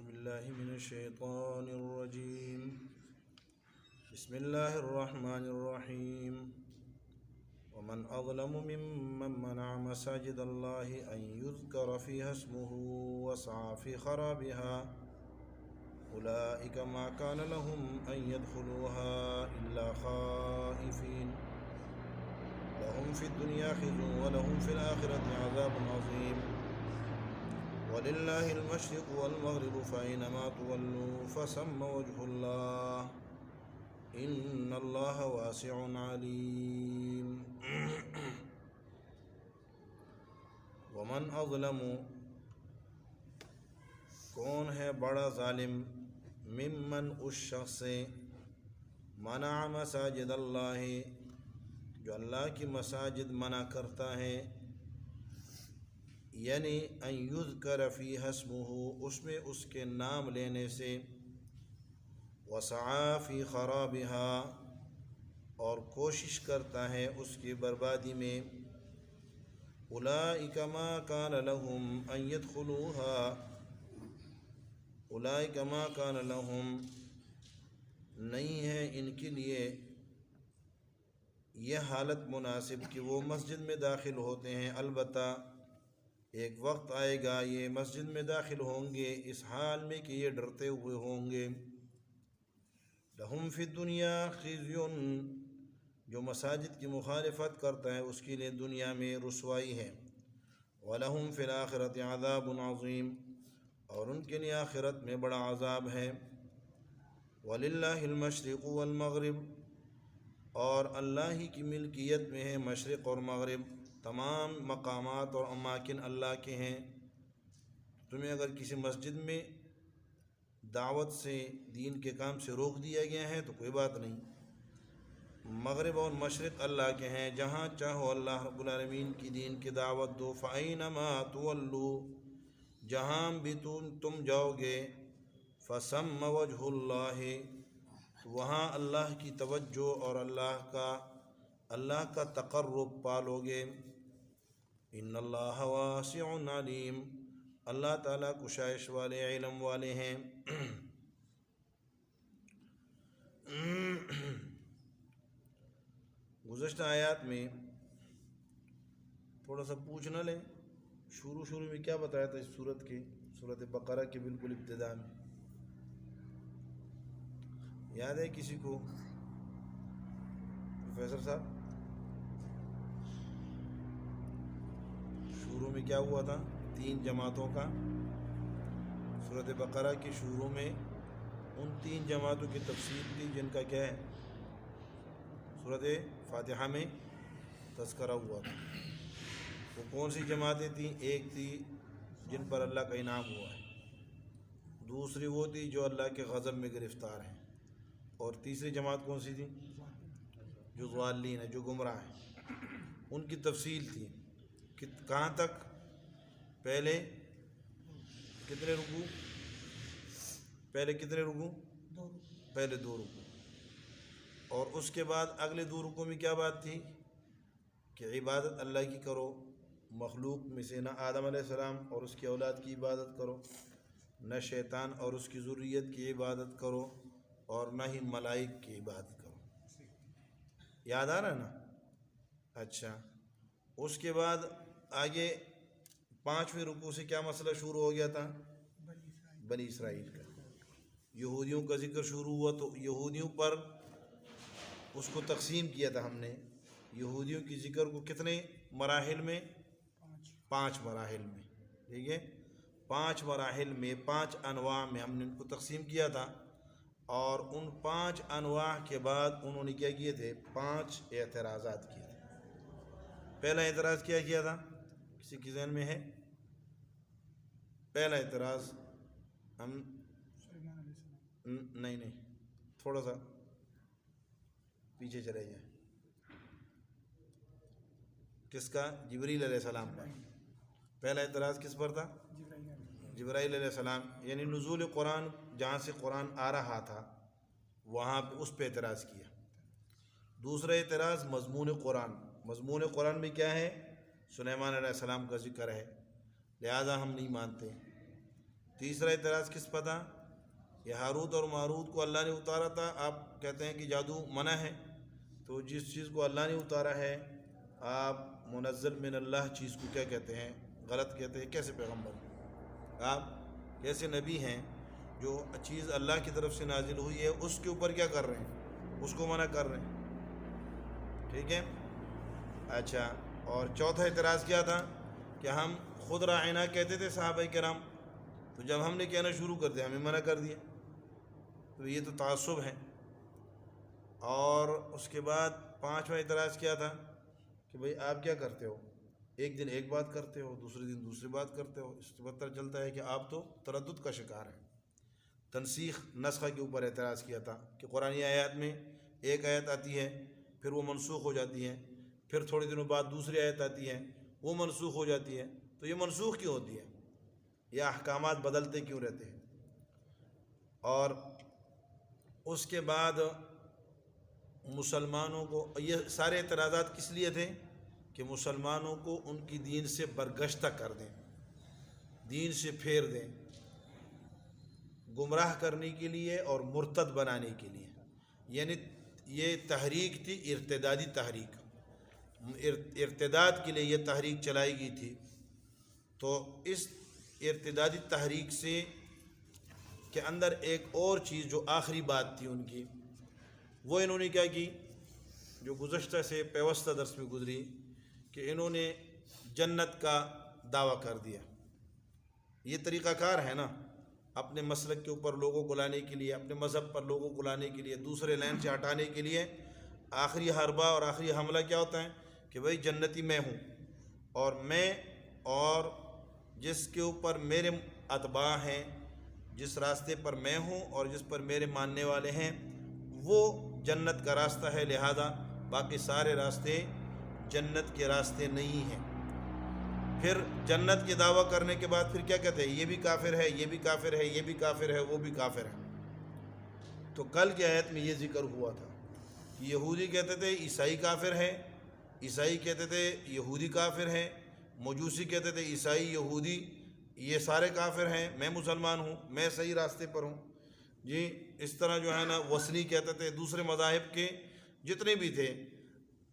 بالله من الشيطان الرجيم. بسم الله الرحمن الرحيم. ومن أظلم ممن منع مساجد الله أن يذكر فيها اسمه وسعى في خرابها أولئك ما كان لهم أن يدخلوها إلا خائفين لهم في الدنيا خزي ولهم في الآخرة عذاب عظيم ولله المشرق والمغرب فأينما تولوا فثم وجه الله إن الله واسع عليم. ومن اظلم، کون ہے بڑا ظالم، ممن اس شخص سے، منع مساجد اللہ، جو اللہ کی مساجد منع کرتا ہے، یعنی ان یذکر فیہا اسمہ، اس میں اس کے نام لینے سے، وسعی فی خرابہا، اور کوشش کرتا ہے اس کی بربادی میں، اولئک ما کان لہم ان یدخلوہا، اولئک ما کان لہم، نہیں ہے ان کے لیے یہ حالت مناسب کہ وہ مسجد میں داخل ہوتے ہیں، البتہ ایک وقت آئے گا یہ مسجد میں داخل ہوں گے اس حال میں کہ یہ ڈرتے ہوئے ہوں گے. لہم فی الدنیا خزی، جو مساجد کی مخالفت کرتا ہے اس کے لیے دنیا میں رسوائی ہے. وَلَهُمْ فِي الْآخِرَةِ عَذَابٌ عَظِيمٌ، اور ان کے لیے آخرت میں بڑا عذاب ہے. وَلِلَّهِ الْمَشْرِقُ وَالْمَغْرِبُ، اور اللہ ہی کی ملکیت میں ہے مشرق اور مغرب، تمام مقامات اور اماکن اللہ کے ہیں. تمہیں اگر کسی مسجد میں دعوت سے، دین کے کام سے روک دیا گیا ہے تو کوئی بات نہیں. مغرب اور مشرق اللہ کے ہیں، جہاں چاہو اللہ رب العالمین کی دین کی دعوت دو. فَأَيْنَمَا تُوَلُّوا، جہاں بھی تم جاؤ گے، فَثَمَّ وَجْهُ اللَّهِ، وہاں اللہ کی توجہ اور اللہ کا تقرب پالو گے. ان اللہ واسع علیم، اللہ تعالیٰ کشائش والے، علم والے ہیں. گزشتہ آیات میں تھوڑا سا پوچھ نہ لیں، شروع میں کیا بتایا تھا اس سورت بقرہ کے بالکل ابتدا میں؟ یاد ہے کسی کو؟ پروفیسر صاحب، شروع میں کیا ہوا تھا؟ 3 جماعتوں کا، سورت بقرہ کی شروع میں ان 3 جماعتوں کی تفصیل تھی جن کا کیا ہے، سورت فاتحہ میں تذکرہ ہوا تھا. وہ کون سی جماعتیں تھیں؟ ایک تھی جن پر اللہ کا انعام ہوا ہے، دوسری وہ تھی جو اللہ کے غضب میں گرفتار ہیں، اور تیسری جماعت کون سی تھی؟ جو ضالین ہیں، جو گمراہ ہیں. ان کی تفصیل تھی کہ کہاں تک، پہلے کتنے رکوع، پہلے 2 رکوع، اور اس کے بعد اگلے 2 رکوع میں کیا بات تھی کہ عبادت اللہ کی کرو، مخلوق میں سے نہ آدم علیہ السلام اور اس کی اولاد کی عبادت کرو، نہ شیطان اور اس کی ذریت کی عبادت کرو، اور نہ ہی ملائک کی عبادت کرو. یاد آ رہا ہے نا؟ اچھا، اس کے بعد آگے 5ویں رکوع سے کیا مسئلہ شروع ہو گیا تھا؟ بنی اسرائیل کا، یہودیوں کا ذکر شروع ہوا. تو یہودیوں پر اس کو تقسیم کیا تھا ہم نے، یہودیوں کی ذکر کو کتنے مراحل میں؟ 5 مراحل میں. ٹھیک ہے، 5 مراحل میں، 5 انواع میں ہم نے ان کو تقسیم کیا تھا. اور ان 5 انواع کے بعد انہوں نے کیا کیے تھے؟ 5 اعتراضات کیے تھے. پہلا اعتراض کیا کیا تھا؟ کسی کے ذہن میں ہے؟ پہلا اعتراض ہم نہیں تھوڑا سا پیچھے چلے جائیں. کس کا؟ جبریل علیہ السلام پر. پہلا اعتراض کس پر تھا؟ جبرائیل علیہ السلام، یعنی نزول قرآن، جہاں سے قرآن آ رہا تھا وہاں پہ اس پہ اعتراض کیا. دوسرا اعتراض مضمون قرآن. مضمون قرآن میں کیا ہے؟ سلیمان علیہ السلام کا ذکر ہے، لہذا ہم نہیں مانتے. تیسرا اعتراض کس پر تھا؟ کہ ہاروت اور ماروت کو اللہ نے اتارا تھا، آپ کہتے ہیں کہ جادو منع ہے، تو جس چیز کو اللہ نے اتارا ہے آپ منزل من اللہ چیز کو کیا کہتے ہیں؟ غلط کہتے ہیں۔ کیسے پیغمبر، آپ کیسے نبی ہیں جو چیز اللہ کی طرف سے نازل ہوئی ہے اس کے اوپر کیا کر رہے ہیں؟ اس کو منع کر رہے ہیں، ٹھیک ہے۔ اچھا، اور چوتھا اعتراض کیا تھا؟ کہ ہم خود رائنا کہتے تھے صحابہ کرام، تو جب ہم نے کہنا شروع کر دیا ہمیں منع کر دیا، تو یہ تو تعصب ہے۔ اور اس کے بعد پانچواں اعتراض کیا تھا؟ کہ بھئی آپ کیا کرتے ہو، ایک دن ایک بات کرتے ہو، دوسرے دن دوسری بات کرتے ہو، اس سے پتہ چلتا ہے کہ آپ تو تردد کا شکار ہیں۔ تنسیخ نسخہ کے اوپر اعتراض کیا تھا کہ قرآنی آیات میں ایک آیت آتی ہے پھر وہ منسوخ ہو جاتی ہے، پھر تھوڑے دنوں بعد دوسری آیت آتی ہے وہ منسوخ ہو جاتی ہے، تو یہ منسوخ کیوں ہوتی ہے؟ یہ احکامات بدلتے کیوں رہتے ہیں؟ اور اس کے بعد مسلمانوں کو یہ سارے اعتراضات کس لیے تھے؟ کہ مسلمانوں کو ان کی دین سے برگشتہ کر دیں، دین سے پھیر دیں، گمراہ کرنے کے لیے اور مرتد بنانے کے لیے۔ یعنی یہ تحریک تھی ارتدادی تحریک، ارتداد کے لیے یہ تحریک چلائی گئی تھی۔ تو اس ارتدادی تحریک سے کے اندر ایک اور چیز جو آخری بات تھی ان کی، وہ انہوں نے کیا کی، جو گزشتہ سے پیوستہ درس میں گزری، کہ انہوں نے جنت کا دعویٰ کر دیا۔ یہ طریقہ کار ہے نا، اپنے مسلک کے اوپر لوگوں کو لانے کے لیے، اپنے مذہب پر لوگوں کو لانے کے لیے، دوسرے لائن سے ہٹانے کے لیے آخری حربہ اور آخری حملہ کیا ہوتا ہے؟ کہ بھئی جنتی میں ہوں، اور میں اور جس کے اوپر میرے اتباع ہیں، جس راستے پر میں ہوں اور جس پر میرے ماننے والے ہیں وہ جنت کا راستہ ہے، لہذا باقی سارے راستے جنت کے راستے نہیں ہیں۔ پھر جنت کے دعویٰ کرنے کے بعد پھر کیا کہتے ہیں؟ یہ بھی کافر ہے، یہ بھی کافر ہے، یہ بھی کافر ہے، وہ بھی کافر ہے۔ تو کل کی آیت میں یہ ذکر ہوا تھا کہ یہودی کہتے تھے عیسائی کافر ہے، عیسائی کہتے تھے یہودی کافر ہے، مجوسی کہتے تھے عیسائی یہودی یہ سارے کافر ہیں، میں مسلمان ہوں، میں صحیح راستے پر ہوں جی۔ اس طرح جو ہے نا وثنی کہتے تھے، دوسرے مذاہب کے جتنے بھی تھے،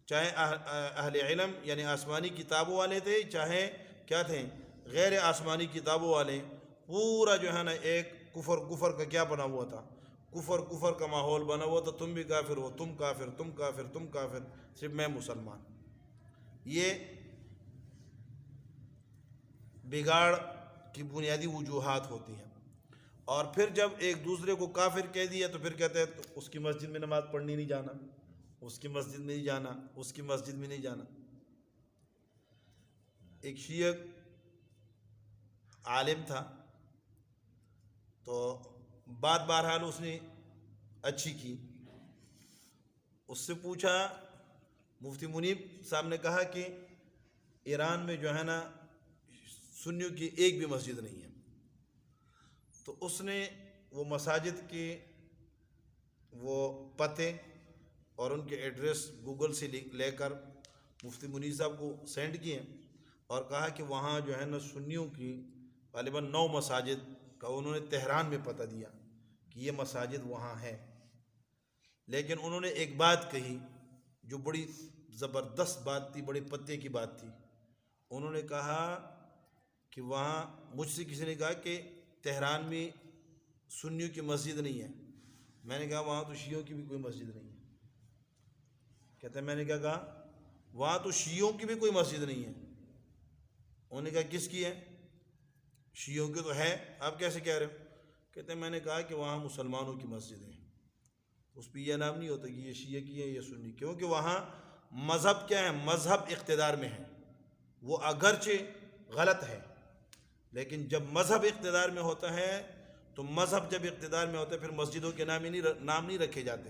چاہے اہل علم یعنی آسمانی کتابوں والے تھے، چاہے کیا تھے غیر آسمانی کتابوں والے، پورا جو ہے نا ایک کفر کا کیا بنا ہوا تھا؟ کفر کا ماحول بنا ہوا تھا، تم بھی کافر ہو، تم کافر، تم کافر، تم کافر، صرف میں مسلمان۔ یہ بگاڑ کی بنیادی وجوہات ہوتی ہیں۔ اور پھر جب ایک دوسرے کو کافر کہہ دیا تو پھر کہتے ہیں تو اس کی مسجد میں نماز پڑھنی نہیں جانا، اس کی مسجد میں نہیں جانا، اس کی مسجد میں نہیں جانا۔ ایک شیعہ عالم تھا، تو بات بہرحال اس نے اچھی کی، اس سے پوچھا، مفتی منیب صاحب نے کہا کہ ایران میں جو ہے نا سنیوں کی ایک بھی مسجد نہیں ہے، تو اس نے وہ مساجد کے وہ پتے اور ان کے ایڈریس گوگل سے لے کر مفتی منیر صاحب کو سینڈ کیے اور کہا کہ وہاں جو ہے نا سنیوں کی غالباً 9 مساجد کا انہوں نے تہران میں پتہ دیا کہ یہ مساجد وہاں ہے۔ لیکن انہوں نے ایک بات کہی جو بڑی زبردست بات تھی، بڑے پتے کی بات تھی۔ انہوں نے کہا کہ وہاں مجھ سے کسی نے کہا کہ تہران میں سنیوں کی مسجد نہیں ہے، میں نے کہا وہاں تو شیعوں کی بھی کوئی مسجد نہیں ہے۔ کہتے ہیں میں نے کیا کہا؟ وہاں تو شیعوں کی بھی کوئی مسجد نہیں ہے۔ انہوں نے کہا کس کی ہے؟ شیعوں کی تو ہے، آپ کیسے کہہ رہے ہو؟ کہتے ہیں میں نے کہا کہ وہاں مسلمانوں کی مسجد ہے، اس پہ یہ نام نہیں ہوتا کہ یہ شیعہ کی ہے یا سنی، کیونکہ وہاں مذہب کیا ہے؟ مذہب اقتدار میں ہے، وہ اگرچہ غلط ہے لیکن جب مذہب اقتدار میں ہوتا ہے تو مذہب جب اقتدار میں ہوتا ہے پھر مسجدوں کے نام نہیں رکھے جاتے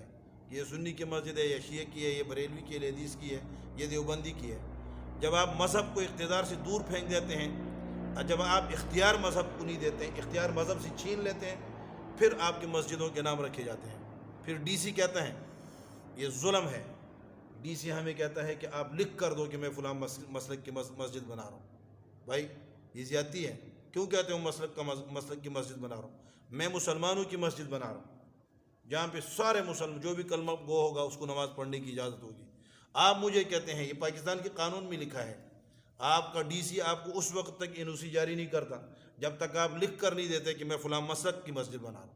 یہ سنی کی مسجد ہے، یہ شیعہ کی ہے، یہ بریلوی کی ہے، یہ حدیث کی ہے، یہ دیوبندی کی ہے۔ جب آپ مذہب کو اقتدار سے دور پھینک دیتے ہیں، جب آپ اختیار مذہب کو نہیں دیتے ہیں، اختیار مذہب سے چھین لیتے ہیں، پھر آپ کی مسجدوں کے نام رکھے جاتے ہیں۔ پھر ڈی سی کہتا ہے یہ ظلم ہے، ڈی سی ہمیں کہتا ہے کہ آپ لکھ کر دو کہ میں فلاں مسلک کی مسجد بنا رہا ہوں۔ بھائی یہ زیادتی ہے، کیوں کہتے ہو مسلک کی مسجد بنا رہا ہوں؟ میں مسلمانوں کی مسجد بنا رہا ہوں جہاں پہ سارے مسلمان جو بھی کلمہ گو ہوگا اس کو نماز پڑھنے کی اجازت ہوگی۔ آپ مجھے کہتے ہیں، یہ پاکستان کے قانون میں لکھا ہے، آپ کا ڈی سی آپ کو اس وقت تک این او سی جاری نہیں کرتا جب تک آپ لکھ کر نہیں دیتے کہ میں فلاں مسلک کی مسجد بنا رہا ہوں۔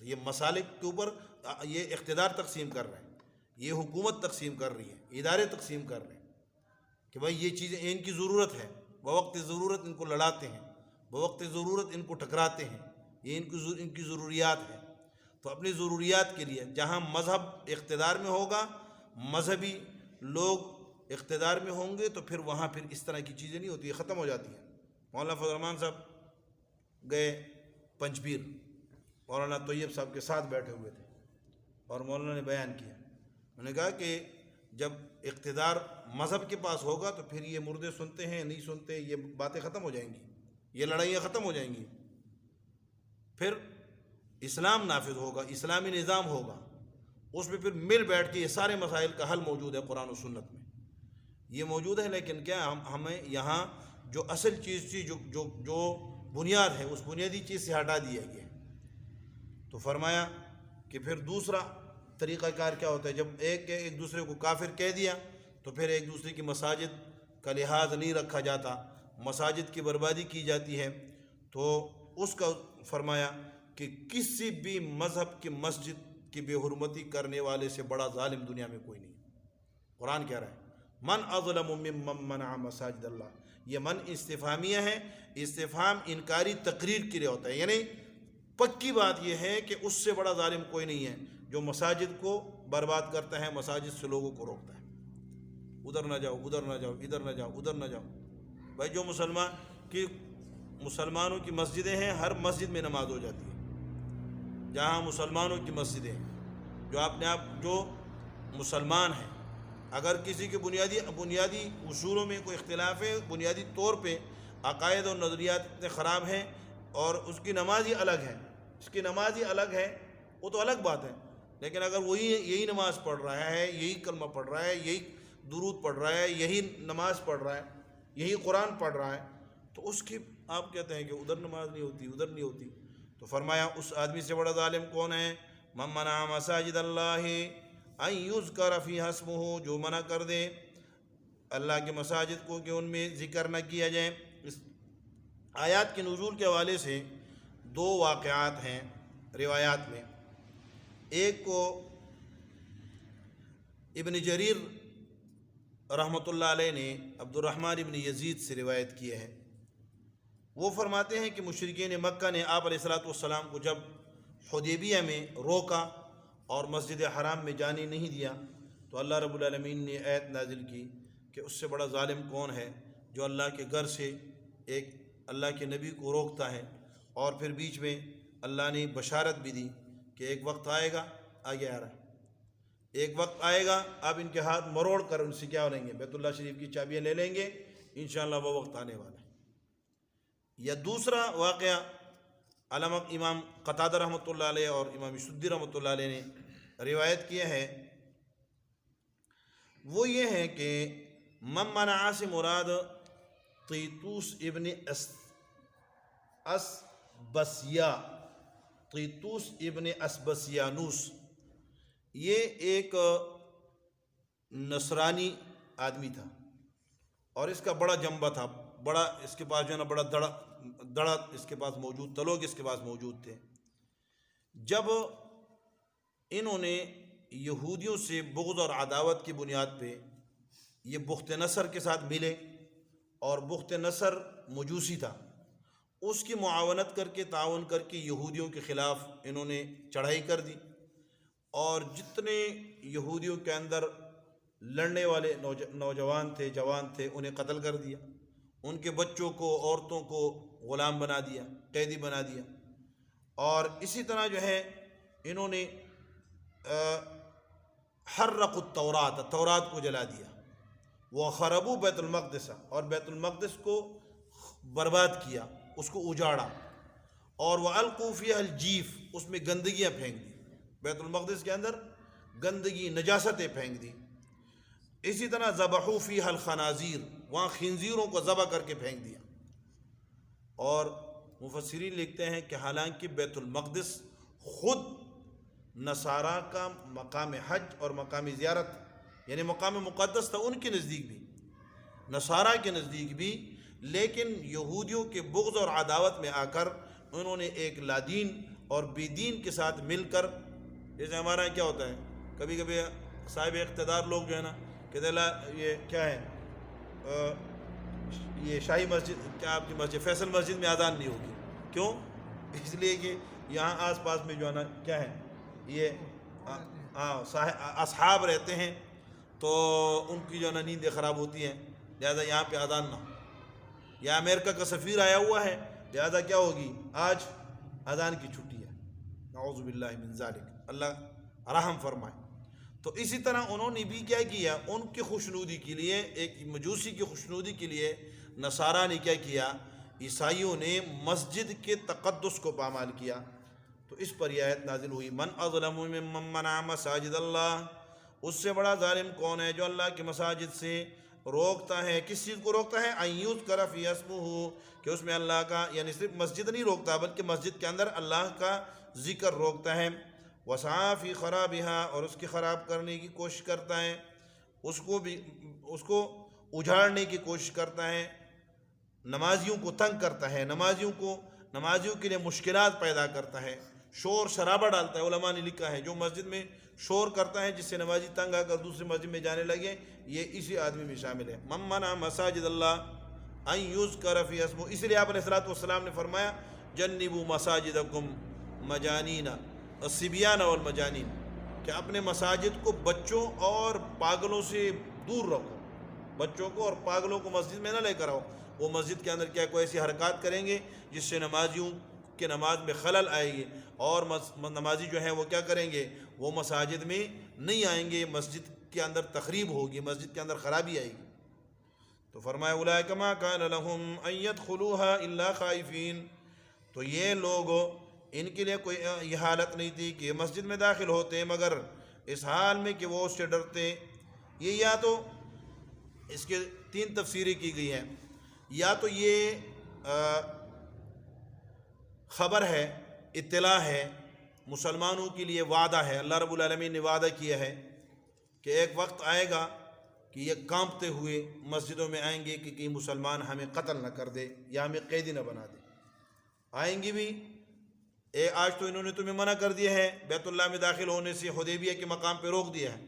تو یہ مسالک کے اوپر یہ اقتدار تقسیم کر رہے ہیں، یہ حکومت تقسیم کر رہی ہے، ادارے تقسیم کر رہے ہیں کہ بھائی یہ چیزیں ان کی ضرورت ہے، بوقت ضرورت ان کو لڑاتے ہیں، بوقت ضرورت ان کو ٹکراتے ہیں، یہ ان کی ضروریات ہیں۔ تو اپنی ضروریات کے لیے جہاں مذہب اقتدار میں ہوگا، مذہبی لوگ اقتدار میں ہوں گے، تو پھر وہاں پھر اس طرح کی چیزیں نہیں ہوتی، ختم ہو جاتی ہیں۔ مولانا فضل الرحمان صاحب گئے پنج پیر، مولانا طیب صاحب کے ساتھ بیٹھے ہوئے تھے اور مولانا نے بیان کیا، انہوں نے کہا کہ جب اقتدار مذہب کے پاس ہوگا تو پھر یہ مردے سنتے ہیں نہیں سنتے، یہ باتیں ختم ہو جائیں گی، یہ لڑائیاں ختم ہو جائیں گی، پھر اسلام نافذ ہوگا، اسلامی نظام ہوگا، اس میں پھر مل بیٹھ کے یہ سارے مسائل کا حل موجود ہے قرآن و سنت میں، یہ موجود ہے۔ لیکن کیا ہمیں یہاں جو اصل چیز تھی، جو بنیاد ہے، اس بنیادی چیز سے ہٹا دیا گیا ہے۔ تو فرمایا کہ پھر دوسرا طریقہ کار کیا ہوتا ہے، جب ایک دوسرے کو کافر کہہ دیا تو پھر ایک دوسرے کی مساجد کا لحاظ نہیں رکھا جاتا، مساجد کی بربادی کی جاتی ہے۔ تو اس کا فرمایا کہ کسی بھی مذہب کی مسجد کی بے حرمتی کرنے والے سے بڑا ظالم دنیا میں کوئی نہیں۔ قرآن کہہ رہا ہے من اظلم ممن منع مساجد اللہ، یہ من استفہامیہ ہے، استفہام انکاری تقریر کے لیے ہوتا ہے، یعنی پکی بات یہ ہے کہ اس سے بڑا ظالم کوئی نہیں ہے جو مساجد کو برباد کرتا ہے، مساجد سے لوگوں کو روکتا ہے، ادھر نہ جاؤ، ادھر نہ جاؤ، ادھر نہ جاؤ، ادھر نہ جاؤ۔ بھائی جو مسلمانوں کی مسجدیں ہیں، ہر مسجد میں نماز ہو جاتی ہے، جہاں مسلمانوں کی مسجدیں ہیں، جو مسلمان ہیں، اگر کسی کے بنیادی اصولوں میں کوئی اختلاف ہے، بنیادی طور پہ عقائد اور نظریات اتنے خراب ہیں اور اس کی نماز ہی الگ ہے، اس کی نماز ہی الگ ہے، وہ تو الگ بات ہے۔ لیکن اگر وہی یہی نماز پڑھ رہا ہے، یہی کلمہ پڑھ رہا ہے، یہی درود پڑھ رہا ہے، یہی نماز پڑھ رہا ہے، یہی قرآن پڑھ رہا ہے، تو اس کی آپ کہتے ہیں کہ ادھر نماز نہیں ہوتی، ادھر نہیں ہوتی۔ تو فرمایا اس آدمی سے بڑا ظالم کون ہے؟ من منع مساجد اللہ ان یذکر فیہا اسمہ، جو منع کر دے اللہ کے مساجد کو کہ ان میں ذکر نہ کیا جائے۔ اس آیات کے نزول کے حوالے سے دو واقعات ہیں روایات میں، ایک کو ابن جریر رحمۃ اللہ علیہ نے عبد الرحمن ابن یزید سے روایت کیے ہیں، وہ فرماتے ہیں کہ مشرکین مکہ نے آپ علیہ الصلوۃ والسلام کو جب حدیبیہ میں روکا اور مسجد حرام میں جانے نہیں دیا، تو اللہ رب العالمین نے آیت نازل کی کہ اس سے بڑا ظالم کون ہے جو اللہ کے گھر سے ایک اللہ کے نبی کو روکتا ہے، اور پھر بیچ میں اللہ نے بشارت بھی دی کہ ایک وقت آئے گا، آگے آ رہا ہے، ایک وقت آئے گا آپ ان کے ہاتھ مروڑ کر ان سے کیا ہو لیں گے، بیت اللہ شریف کی چابیاں لے لیں گے، انشاءاللہ وہ وقت آنے والا ہے۔ یا دوسرا واقعہ علامہ امام قتادہ رحمۃ اللہ علیہ اور امام سدی رحمۃ اللہ علیہ نے روایت کیا ہے، وہ یہ ہے کہ من منع سے مراد طیطوس ابن اسبسیا، طیطوس ابن اسبسیانوس، یہ ایک نصرانی آدمی تھا اور اس کا بڑا جنبہ تھا، بڑا اس کے پاس جو ہے نا بڑا دڑا اس کے پاس موجود تھا، لوگ اس کے پاس موجود تھے۔ جب انہوں نے یہودیوں سے بغض اور عداوت کی بنیاد پہ یہ بخت نصر کے ساتھ ملے، اور بخت نصر مجوسی تھا، اس کی معاونت کر کے تعاون کر کے یہودیوں کے خلاف انہوں نے چڑھائی کر دی، اور جتنے یہودیوں کے اندر لڑنے والے نوجوان تھے، جوان تھے، انہیں قتل کر دیا، ان کے بچوں کو، عورتوں کو غلام بنا دیا، قیدی بنا دیا، اور اسی طرح جو ہے انہوں نے حرق التورات، تورات کو جلا دیا، وخربوا بیت المقدس، اور بیت المقدس کو برباد کیا، اس کو اجاڑا، اور وَأَلْقُوا فِيهَا الْجِيفَ، اس میں گندگیاں پھینک دی، بیت المقدس کے اندر گندگی، نجاستیں پھینک دی۔ اسی طرح ذبحوا فیہا الخنازیر، وہاں خنزیروں کو ذبح کر کے پھینک دیا۔ اور مفسرین لکھتے ہیں کہ حالانکہ بیت المقدس خود نصارہ کا مقام حج اور مقام زیارت یعنی مقام مقدس تھا ان کے نزدیک بھی، نصارہ کے نزدیک بھی، لیکن یہودیوں کے بغض اور عداوت میں آ کر انہوں نے ایک لادین اور بے دین کے ساتھ مل کر، جیسے ہمارا کیا ہوتا ہے کبھی کبھی صاحب اقتدار لوگ جو ہے نا کہتے ہیں یہ کیا ہے یہ شاہی مسجد، کیا آپ کی مسجد فیصل مسجد میں اذان نہیں ہوگی، کیوں؟ اس لیے کہ یہاں آس پاس میں جو ہے نا کیا ہے یہ اصحاب رہتے ہیں تو ان کی جو ہے نا نیندیں خراب ہوتی ہیں، لہذا یہاں پہ اذان نہ ہو، یا امریکہ کا سفیر آیا ہوا ہے لہذا کیا ہوگی آج اذان کی چھٹی ہے، نعوذ باللہ من ذالک، اللہ رحم فرمائے۔ تو اسی طرح انہوں نے بھی کیا کیا، ان کی خوشنودی کے لیے، ایک مجوسی کی خوشنودی کے لیے نصارہ نے کیا کیا، عیسائیوں نے مسجد کے تقدس کو پامال کیا۔ تو اس پر یہ آیت نازل ہوئی، من اظلم ممن منع مساجد اللہ، اس سے بڑا ظالم کون ہے جو اللہ کی مساجد سے روکتا ہے، کس چیز کو روکتا ہے، ان یذکر فی اسمہ، کہ اس میں اللہ کا، یعنی صرف مسجد نہیں روکتا بلکہ مسجد کے اندر اللہ کا ذکر روکتا ہے، وسعی فی خرابہا، اور اس کی خراب کرنے کی کوشش کرتا ہے، اس کو اجاڑنے کی کوشش کرتا ہے، نمازیوں کو تنگ کرتا ہے، نمازیوں کے لیے مشکلات پیدا کرتا ہے، شور شرابہ ڈالتا ہے۔ علماء نے لکھا ہے جو مسجد میں شور کرتا ہے جس سے نمازی تنگ آ کر دوسری مسجد میں جانے لگے، یہ اسی آدمی میں شامل ہے۔ من منع مساجد اللہ ان یذکر فی اسمہ، اس لیے آپ علیہ الصلوۃ والسلام نے فرمایا جنبوا مساجدکم مجانین الصبیان والمجانین، کہ اپنے مساجد کو بچوں اور پاگلوں سے دور رکھو، بچوں کو اور پاگلوں کو مسجد میں نہ لے کر آؤ، وہ مسجد کے اندر کیا کوئی ایسی حرکات کریں گے جس سے نمازیوں کے نماز میں خلل آئے گی، اور نمازی جو ہیں وہ کیا کریں گے، وہ مساجد میں نہیں آئیں گے، مسجد کے اندر تخریب ہوگی، مسجد کے اندر خرابی آئے گی۔ تو فرمایا اولئک ما کان لهم ان يدخلوها الا خائفین، تو یہ لوگ ان کے لیے کوئی یہ حالت نہیں تھی کہ مسجد میں داخل ہوتے مگر اس حال میں کہ وہ اس سے ڈرتے۔ یہ یا تو اس کے تین تفسیریں کی گئی ہیں، یا تو یہ خبر ہے، اطلاع ہے، مسلمانوں کے لیے وعدہ ہے، اللہ رب العالمین نے وعدہ کیا ہے کہ ایک وقت آئے گا کہ یہ کانپتے ہوئے مسجدوں میں آئیں گے کہ کہیں مسلمان ہمیں قتل نہ کر دے یا ہمیں قیدی نہ بنا دے، آئیں گے بھی۔ آج تو انہوں نے تمہیں منع کر دیا ہے بیت اللہ میں داخل ہونے سے، حدیبیہ کے مقام پہ روک دیا ہے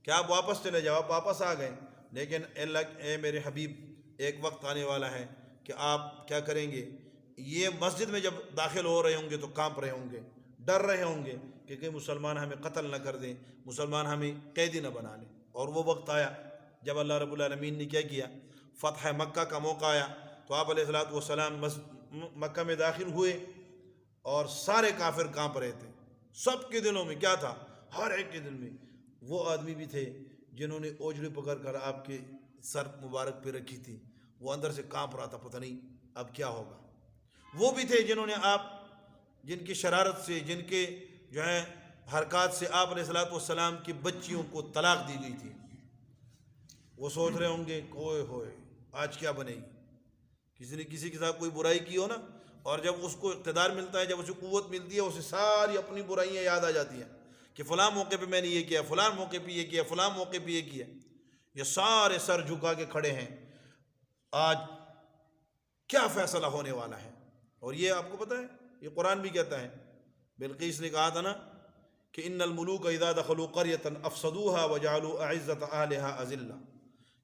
کہ آپ واپس چلے جاؤ، آپ واپس آ گئے، لیکن اے میرے حبیب ایک وقت آنے والا ہے کہ آپ کیا کریں گے، یہ مسجد میں جب داخل ہو رہے ہوں گے تو کانپ رہے ہوں گے، ڈر رہے ہوں گے کہ کہیں مسلمان ہمیں قتل نہ کر دیں، مسلمان ہمیں قیدی نہ بنا لیں۔ اور وہ وقت آیا جب اللہ رب العالمین نے کیا کیا، فتح مکہ کا موقع آیا تو آپ علیہ الصلوۃ والسلام مکہ میں داخل ہوئے اور سارے کافر کانپ رہے تھے، سب کے دلوں میں کیا تھا، ہر ایک کے دل میں۔ وہ آدمی بھی تھے جنہوں نے اوجڑی پکڑ کر آپ کے سر مبارک پہ رکھی تھی، وہ اندر سے کانپ رہا تھا، پتہ نہیں اب کیا ہوگا۔ وہ بھی تھے جنہوں نے جن کی شرارت سے، جن کے جو ہے حرکات سے آپ علیہ الصلوۃ والسلام کی بچیوں کو طلاق دی گئی تھی، وہ سوچ رہے ہوں گے اوئے ہوئے آج کیا بنے گی، کسی نے کسی کے ساتھ کوئی برائی کی ہو نا، اور جب اس کو اقتدار ملتا ہے، جب اسے قوت ملتی ہے، اسے ساری اپنی برائیاں یاد آ جاتی ہیں کہ فلاں موقع پہ میں نے یہ کیا، فلاں موقع پہ یہ کیا، فلاں موقع پہ یہ کیا، یہ سارے سر جھکا کے کھڑے ہیں آج کیا فیصلہ ہونے والا ہے۔ اور یہ آپ کو پتہ ہے یہ قرآن بھی کہتا ہے، بلقیس نے کہا تھا نا کہ ان الملوک اذا دخلوا قریۃ افسدوها وجعلوا اعزۃ اہلها اذلہ،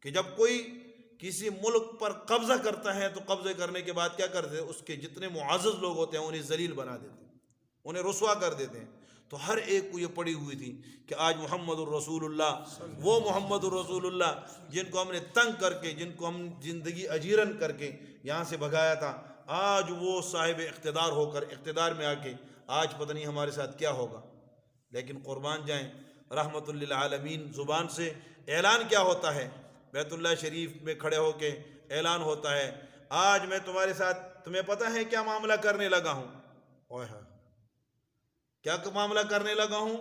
کہ جب کوئی کسی ملک پر قبضہ کرتا ہے تو قبضے کرنے کے بعد کیا کرتے ہیں، اس کے جتنے معزز لوگ ہوتے ہیں انہیں ذلیل بنا دیتے ہیں، انہیں رسوا کر دیتے ہیں۔ تو ہر ایک کو یہ پڑی ہوئی تھی کہ آج محمد الرسول اللہ، وہ محمد الرسول اللہ جن کو ہم نے تنگ کر کے، جن کو ہم زندگی اجیرن کر کے یہاں سے بھگایا تھا، آج وہ صاحب اقتدار ہو کر اقتدار میں آ کے آج پتہ نہیں ہمارے ساتھ کیا ہوگا۔ لیکن قربان جائیں رحمت للعالمین زبان سے اعلان کیا ہوتا ہے، بیت اللہ شریف میں کھڑے ہو کے اعلان ہوتا ہے، آج میں تمہارے ساتھ، تمہیں پتہ ہے کیا معاملہ کرنے لگا ہوں، اوہ کیا معاملہ کرنے لگا ہوں،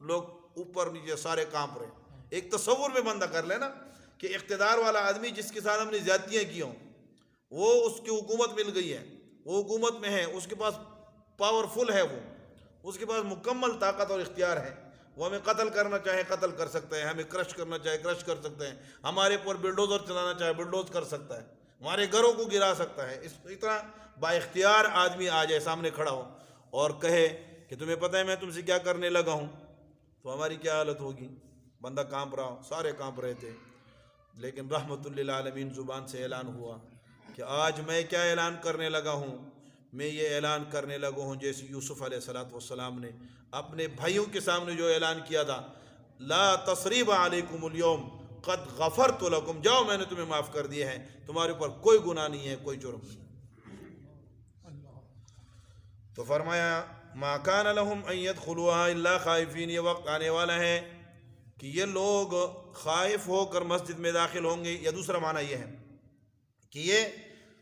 لوگ اوپر نیچے سارے کانپ رہے ہیں۔ ایک تصور میں بندہ کر لینا کہ اقتدار والا آدمی جس کے ساتھ ہم نے زیادتیاں کی ہوں، وہ اس کی حکومت مل گئی ہے، وہ حکومت میں ہے، اس کے پاس پاورفل ہے، وہ اس کے پاس مکمل طاقت اور اختیار ہے، وہ ہمیں قتل کرنا چاہے قتل کر سکتا ہے، ہمیں کرش کرنا چاہے کرش کر سکتے ہیں، ہمارے اوپر بلڈوزر چلانا چاہے بلڈوز کر سکتا ہے، ہمارے گھروں کو گرا سکتا ہے۔ اس طرح با اختیار آدمی آ جائے سامنے کھڑا ہو اور کہے کہ تمہیں پتہ ہے میں تم سے کیا کرنے لگا ہوں، تو ہماری کیا حالت ہوگی؟ بندہ کانپ رہا ہو، سارے کانپ رہے تھے، لیکن رحمت للعالمین زبان سے اعلان ہوا کہ آج میں کیا اعلان کرنے لگا ہوں؟ میں یہ اعلان کرنے لگا ہوں جیسے یوسف علیہ السلام نے اپنے بھائیوں کے سامنے جو اعلان کیا تھا، لا تصریب علیکم اليوم قد غفرت لکم، جاؤ میں نے تمہیں معاف کر دیا ہے، تمہارے اوپر کوئی گناہ نہیں ہے، کوئی جرم نہیں۔ تو فرمایا ما کان لہم ان يدخلوها الا خائفین، یہ وقت آنے والا ہے کہ یہ لوگ خائف ہو کر مسجد میں داخل ہوں گے۔ یا دوسرا معنی یہ ہے کہ یہ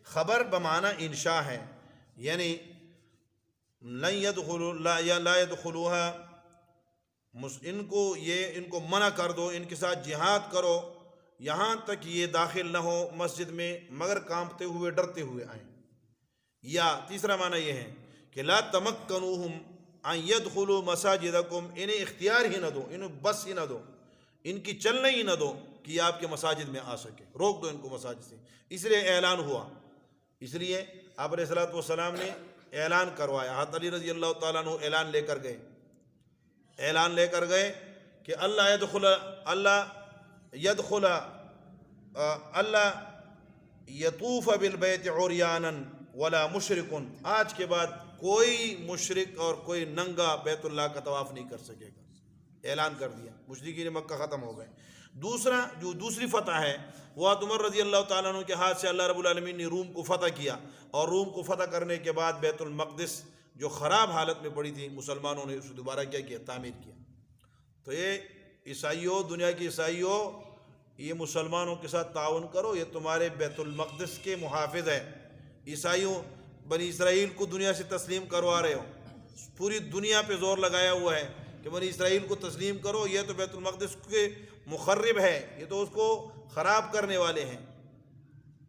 خبر بمعنی انشاء ہے، یعنی لا يدخلوها، ان کو منع کر دو، ان کے ساتھ جہاد کرو یہاں تک یہ داخل نہ ہو مسجد میں مگر کانپتے ہوئے ڈرتے ہوئے آئیں۔ یا تیسرا معنی یہ ہے کہ لا تمکنوہم ان يدخلوا مساجدکم، انہیں اختیار ہی نہ دو، انہیں بس ہی نہ دو، ان کی چلنے ہی نہ دو کہ یہ آپ کے مساجد میں آ سکے، روک دو ان کو مساجد سے۔ اس لیے اعلان ہوا، اس لیے آپ علیہ السلام نے اعلان کروایا، حضرت علی رضی اللہ تعالیٰ عنہ اعلان لے کر گئے کہ اللہ یطوف بالبیت عریانا ولا مشرک، آج کے بعد کوئی مشرک اور کوئی ننگا بیت اللہ کا طواف نہیں کر سکے گا، اعلان کر دیا، مشرکین مکہ ختم ہو گئے۔ دوسری فتح ہے وہ عمر رضی اللہ تعالیٰ عنہ کے ہاتھ سے اللہ رب العالمین نے روم کو فتح کیا، اور روم کو فتح کرنے کے بعد بیت المقدس جو خراب حالت میں پڑی تھی، مسلمانوں نے اسے دوبارہ کیا تعمیر کیا۔ تو یہ عیسائیوں، دنیا کے عیسائیوں، یہ مسلمانوں کے ساتھ تعاون کرو، یہ تمہارے بیت المقدس کے محافظ ہے۔ عیسائیوں بنی اسرائیل کو دنیا سے تسلیم کروا رہے ہو، پوری دنیا پہ زور لگایا ہوا ہے کہ بنی اسرائیل کو تسلیم کرو، یہ تو بیت المقدس کے مخرب ہے، یہ تو اس کو خراب کرنے والے ہیں۔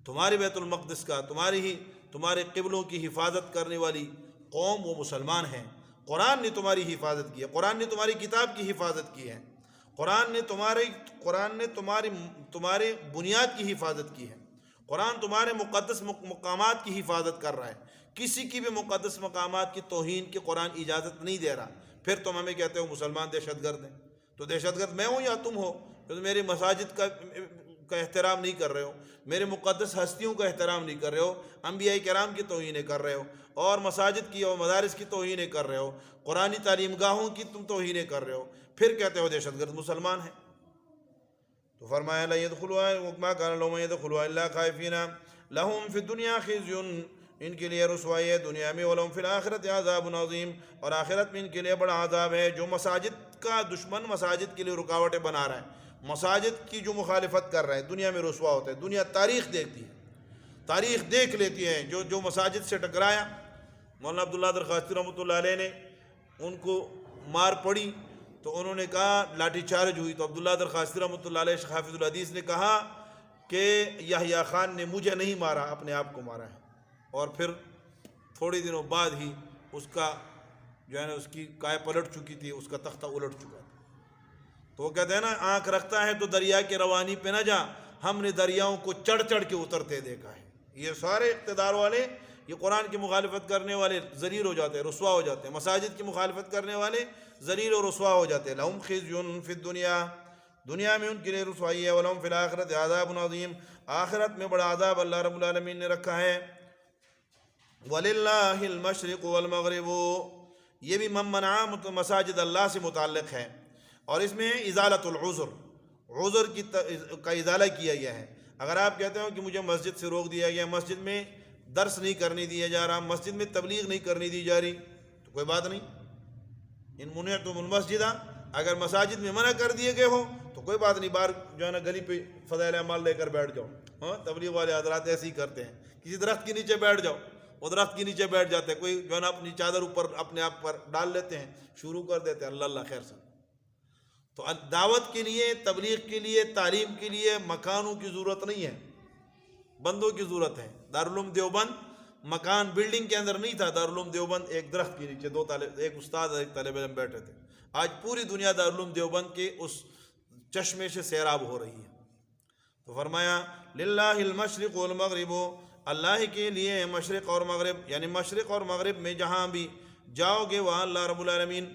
تمہارے بیت المقدس کا، تمہارے قبلوں کی حفاظت کرنے والی قوم وہ مسلمان ہیں۔ قرآن نے تمہاری حفاظت کی ہے، قرآن نے تمہاری کتاب کی حفاظت کی ہے، قرآن نے تمہارے بنیاد کی حفاظت کی ہے، قرآن تمہارے مقدس مقامات کی حفاظت کر رہا ہے۔ کسی کی بھی مقدس مقامات کی توہین کی قرآن اجازت نہیں دے رہا، پھر تم ہمیں کہتے ہو مسلمان دہشت گرد ہیں۔ تو دہشت گرد میں ہوں یا تم ہو جو میری مساجد کا احترام نہیں کر رہے ہو، میرے مقدس ہستیوں کا احترام نہیں کر رہے ہو، انبیاء کرام کی توہینیں کر رہے ہو، اور مساجد کی اور مدارس کی توہینیں کر رہے ہو، قرآنی تعلیم گاہوں کی تم توہینیں کر رہے ہو، پھر کہتے ہو دہشت گرد مسلمان ہیں۔ تو فرمایا لا يدخلوا ما كان لهم يدخلوا الا خائفين لهم في الدنيا خزي، ان کے لیے رسوائی ہے دنیا میں، ولهم في الاخرة عذاب عظیم، اور آخرت میں ان کے لیے بڑا عذاب ہے۔ جو مساجد کا دشمن مساجد کے لیے رکاوٹیں بنا رہا ہے، مساجد کی جو مخالفت کر رہا ہے، دنیا میں رسوا ہوتا ہے۔ دنیا تاریخ دیکھتی ہے، تاریخ دیکھ لیتی ہے، جو مساجد سے ٹکرایا، مولانا عبداللہ درخواستی رحمۃ اللہ علیہ نے ان کو مار پڑی تو انہوں نے کہا لاٹھی چارج ہوئی، تو عبداللہ درخواستی رحمۃ اللہ علیہ شیخ حافظ الحدیث نے کہا کہ یحییٰ خان نے مجھے نہیں مارا، اپنے آپ کو مارا ہے، اور پھر تھوڑے دنوں بعد ہی اس کا جو ہے نا اس کی کائے پلٹ چکی تھی، اس کا تختہ الٹ چکا تھا۔ تو وہ کہتے ہیں نا آنکھ رکھتا ہے تو دریا کے روانی پہ نہ جا، ہم نے دریاؤں کو چڑھ چڑھ کے اترتے دیکھا ہے۔ یہ سارے اقتدار والے، یہ قرآن کی مخالفت کرنے والے ذلیل ہو جاتے ہیں، رسوا ہو جاتے ہیں، مساجد کی مخالفت کرنے والے ذلیل و رسوا ہو جاتے ہیں۔ لہم خزی فی الدنیا، دنیا میں ان کے لیے رسوائی ہے، ولہم فی الآخرۃ عذاب عظیم، آخرت میں بڑا عذاب اللہ رب العالمین نے رکھا ہے۔ وَلِلَّهِ الْمَشْرِقُ وَالْمَغْرِبُ، یہ بھی من منع مساجد اللہ سے متعلق ہے، اور اس میں ازالۃ العذر، عذر کا ازالہ کیا گیا ہے۔ اگر آپ کہتے ہو کہ مجھے مسجد سے روک دیا گیا، مسجد میں درس نہیں کرنے دیا جا رہا، مسجد میں تبلیغ نہیں کرنے دی جا رہی، تو کوئی بات نہیں، ان منعتم المسجد، اگر مساجد میں منع کر دیے گئے ہو تو کوئی بات نہیں، باہر جو ہے نا گلی پہ فضائل اعمال لے کر بیٹھ جاؤ۔ ہاں تبلیغ والے حضرات ایسے ہی کرتے ہیں، کسی درخت کے نیچے بیٹھ جاؤ، وہ درخت کے نیچے بیٹھ جاتے ہیں، کوئی جو ہے نا اپنی چادر اوپر اپنے آپ پر ڈال لیتے ہیں، شروع کر دیتے ہیں، اللہ اللہ خیر سے۔ تو دعوت کے لیے، تبلیغ کے لیے، تعلیم کے لیے مکانوں کی ضرورت نہیں ہے، بندوں کی ضرورت ہے۔ دارالعلوم دیوبند مکان بلڈنگ کے اندر نہیں تھا دارالعلوم دیوبند، ایک درخت کے نیچے ایک استاد اور ایک طالب علم بیٹھے تھے. آج پوری دنیا دارالعلوم دیوبند کے اس چشمے سے سیراب ہو رہی ہے. تو فرمایا للہ المشرق والمغرب، اللہ کے لیے ہے مشرق اور مغرب، یعنی مشرق اور مغرب میں جہاں بھی جاؤ گے وہاں اللہ رب العالمین.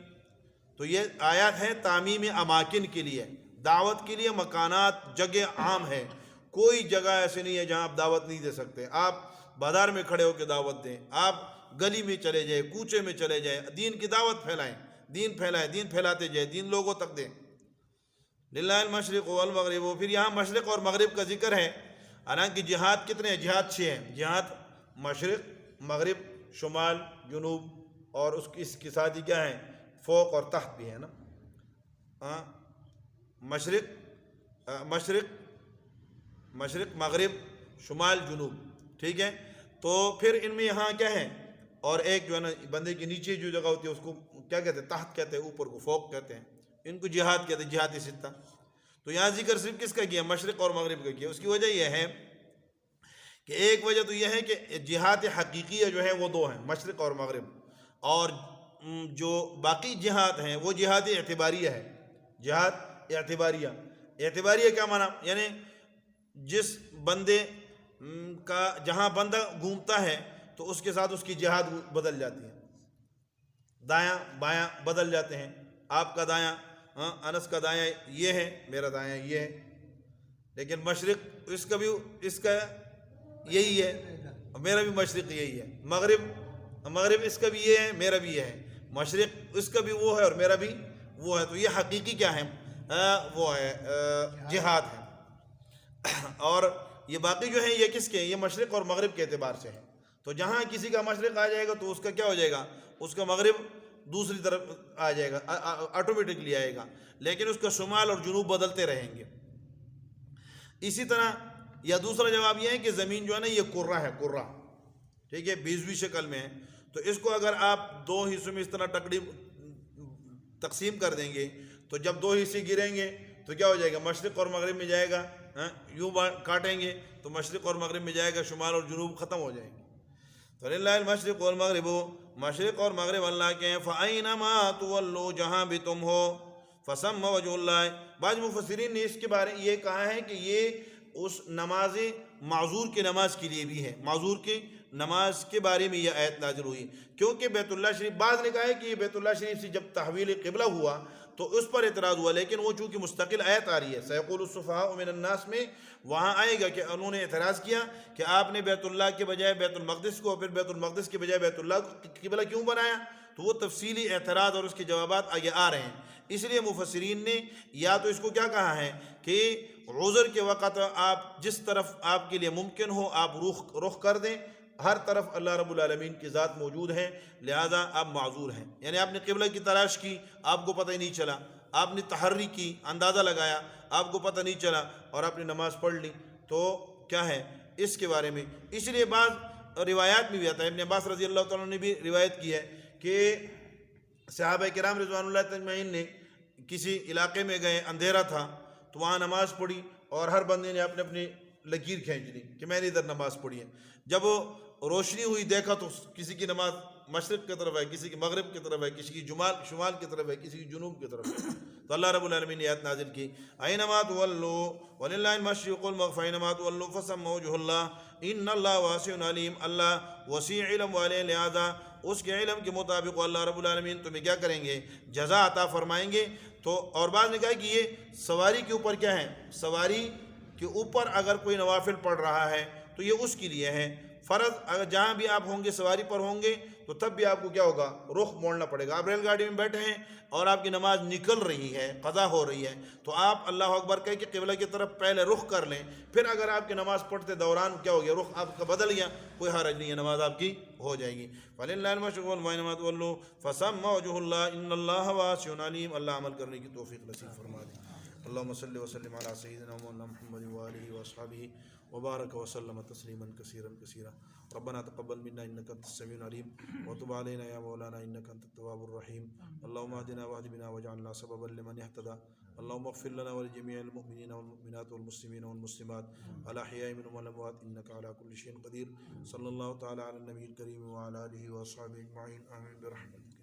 تو یہ آیات ہے تعمیم اماکن کے لیے، دعوت کے لیے مکانات جگہ عام ہے. کوئی جگہ ایسی نہیں ہے جہاں آپ دعوت نہیں دے سکتے. آپ بازار میں کھڑے ہو کے دعوت دیں، آپ گلی میں چلے جائیں، کوچے میں چلے جائیں، دین کی دعوت پھیلائیں، دین پھیلائیں، دین پھیلاتے جائیں، دین لوگوں تک دیں. للہ المشرق والمغرب. پھر یہاں مشرق اور مغرب کا ذکر ہے. حالانکہ جہاد کتنے ہیں؟ جہاد 6 ہیں. جہاد مشرق، مغرب، شمال، جنوب، اور اس کی ساتھ ہی کیا ہے؟ فوق اور تحت بھی ہے نا. مشرق مغرب، شمال، جنوب، ٹھیک ہے. تو پھر ان میں یہاں کیا ہے؟ اور ایک جو ہے نا بندے کے نیچے جو جگہ ہوتی ہے اس کو کیا کہتے ہیں؟ تحت کہتے ہیں، اوپر کو فوق کہتے ہیں. ان کو جہاد کہتے ہیں، جہاد ستہ. تو یہاں ذکر صرف کس کا کیا؟ مشرق اور مغرب کا کیا. اس کی وجہ یہ ہے کہ ایک وجہ تو یہ ہے کہ جہاد حقیقیہ جو ہے وہ 2 ہیں، مشرق اور مغرب. اور جو باقی جہاد ہیں وہ جہاد اعتباریہ ہے. جہاد اعتباریہ. اعتباریہ کیا معنی؟ یعنی جس بندے کا جہاں بندہ گھومتا ہے تو اس کے ساتھ اس کی جہاد بدل جاتی ہے، دایاں بایاں بدل جاتے ہیں. آپ کا دایاں، انس کا دایاں یہ ہے، میرا دایاں یہ ہے. لیکن مشرق اس کا یہی ہے، میرا بھی مشرق یہی ہے. مغرب اس کا بھی یہ ہے، میرا بھی یہ ہے. مشرق اس کا بھی وہ ہے اور میرا بھی وہ ہے. تو یہ حقیقی کیا ہے؟ وہ ہے جہاد ہے. اور یہ باقی جو ہے یہ کس کے؟ یہ مشرق اور مغرب کے اعتبار سے ہے. تو جہاں کسی کا مشرق آ جائے گا تو اس کا کیا ہو جائے گا؟ اس کا مغرب دوسری طرف آ جائے گا، آٹومیٹکلی آئے گا. لیکن اس کا شمال اور جنوب بدلتے رہیں گے. اسی طرح یا دوسرا جواب یہ ہے کہ زمین جو ہے نا یہ کرہ ہے، کرہ، ٹھیک ہے، 20 شکل میں ہے. تو اس کو اگر آپ 2 حصوں میں اس طرح تقسیم کر دیں گے تو جب 2 حصے گریں گے تو کیا ہو جائے گا؟ مشرق اور مغرب میں جائے گا. یوں کاٹیں گے تو مشرق اور مغرب میں جائے گا، شمال اور جنوب ختم ہو جائیں گے. تو للہ المشرق والمغرب، مشرق اور مغرب اللہ کے ہیں. فَأَيْنَمَا تُوَلُّوا، جہاں بھی تم ہو، فَثَمَّ وَجْهُ اللَّهِ. بعض مفسرین نے اس کے بارے یہ کہا ہے کہ یہ اس نماز معذور کی نماز کے لیے بھی ہے. معذور کی نماز کے بارے میں یہ آیت نازل ہوئی کیونکہ بیت اللہ شریف، بعض نے کہا ہے کہ یہ بیت اللہ شریف سے جب تحویل قبلہ ہوا تو اس پر اعتراض ہوا. لیکن وہ چونکہ مستقل آیت آ رہی ہے سیقول السفہاء من الناس میں، وہاں آئے گا کہ انہوں نے اعتراض کیا کہ آپ نے بیت اللہ کے بجائے بیت المقدس کو، پھر بیت المقدس کے بجائے بیت اللہ کو قبلہ کیوں بنایا. تو وہ تفصیلی اعتراض اور اس کے جوابات آگے آ رہے ہیں. اس لیے مفسرین نے یا تو اس کو کیا کہا ہے کہ عذر کے وقت آپ جس طرف آپ کے لیے ممکن ہو آپ رخ کر دیں. ہر طرف اللہ رب العالمین کی ذات موجود ہے، لہذا آپ معذور ہیں. یعنی آپ نے قبلہ کی تلاش کی، آپ کو پتہ ہی نہیں چلا. آپ نے تحری کی، اندازہ لگایا، آپ کو پتہ نہیں چلا، اور آپ نے نماز پڑھ لی. تو کیا ہے اس کے بارے میں؟ اس لیے بعض روایات میں بھی آتا ہے. ابن عباس رضی اللہ تعالیٰ نے بھی روایت کی ہے کہ صحابہ کرام رضوان اللہ اجمعین نے کسی علاقے میں گئے، اندھیرا تھا، تو وہاں نماز پڑھی اور ہر بندے نے اپنے اپنی لکیر کھینچ لی کہ میں نے ادھر نماز پڑھی ہے. جب روشنی ہوئی دیکھا تو کسی کی نماز مشرق کی طرف ہے، کسی کی مغرب کی طرف ہے، کسی کی شمال کی طرف ہے، کسی کی جنوب کی طرف ہے. تو اللہ رب العالمین نے آیت نازل کی اینما تولوا وللہ المشرق والمغرب فینما تولوا فثم وجہ اللہ ان اللہ واسع علیم. اللہ وسیع علم والے، لہذا اس کے علم کے مطابق اللہ رب العالمین تمہیں کیا کریں گے؟ جزا عطا فرمائیں گے. تو اور بعض نے کہا کہ یہ سواری کے اوپر کیا ہے؟ سواری کے اوپر اگر کوئی نوافل پڑھ رہا ہے تو یہ اس کے لیے ہے. فرض اگر جہاں بھی آپ ہوں گے سواری پر ہوں گے تو تب بھی آپ کو کیا ہوگا؟ رخ موڑنا پڑے گا. آپ ریل گاڑی میں بیٹھے ہیں اور آپ کی نماز نکل رہی ہے، قضا ہو رہی ہے، تو آپ اللہ اکبر کہہ کے قبلہ کی طرف پہلے رخ کر لیں. پھر اگر آپ کی نماز پڑھتے دوران کیا ہو گیا؟ رخ آپ کا بدل گیا، کوئی حرج نہیں ہے، نماز آپ کی ہو جائے گی. فَلِلَّهِ الْمَشْرِقُ وَالْمَغْرِبُ تُوَلُّوا فَثَمَّ وَجْهُ اللَّهِ إِنَّ اللَّهَ وَاسِعٌ عَلِيمٌ. اللہ عمل کرنے کی توفیق نصیب فرما دے. اللهم صل وسلم على سيدنا مولانا محمد وآله وأصحابه وبارك وسلم تسليما كثيرا كثيرا. ربنا تقبل منا إنك أنت السميع العليم وتب علينا يا مولانا إنك أنت التواب الرحيم. اللهم اهدنا واهد بنا واجعلنا سببا لمن اهتدى. اللهم اغفر لنا ولجميع المؤمنين والمؤمنات والمسلمين والمسلمات الأحياء منهم والأموات إنك على كل شيء قدير. صلى الله تعالى على النبي الكريم وعلى آله وأصحابه أجمعين آمين برحمتك.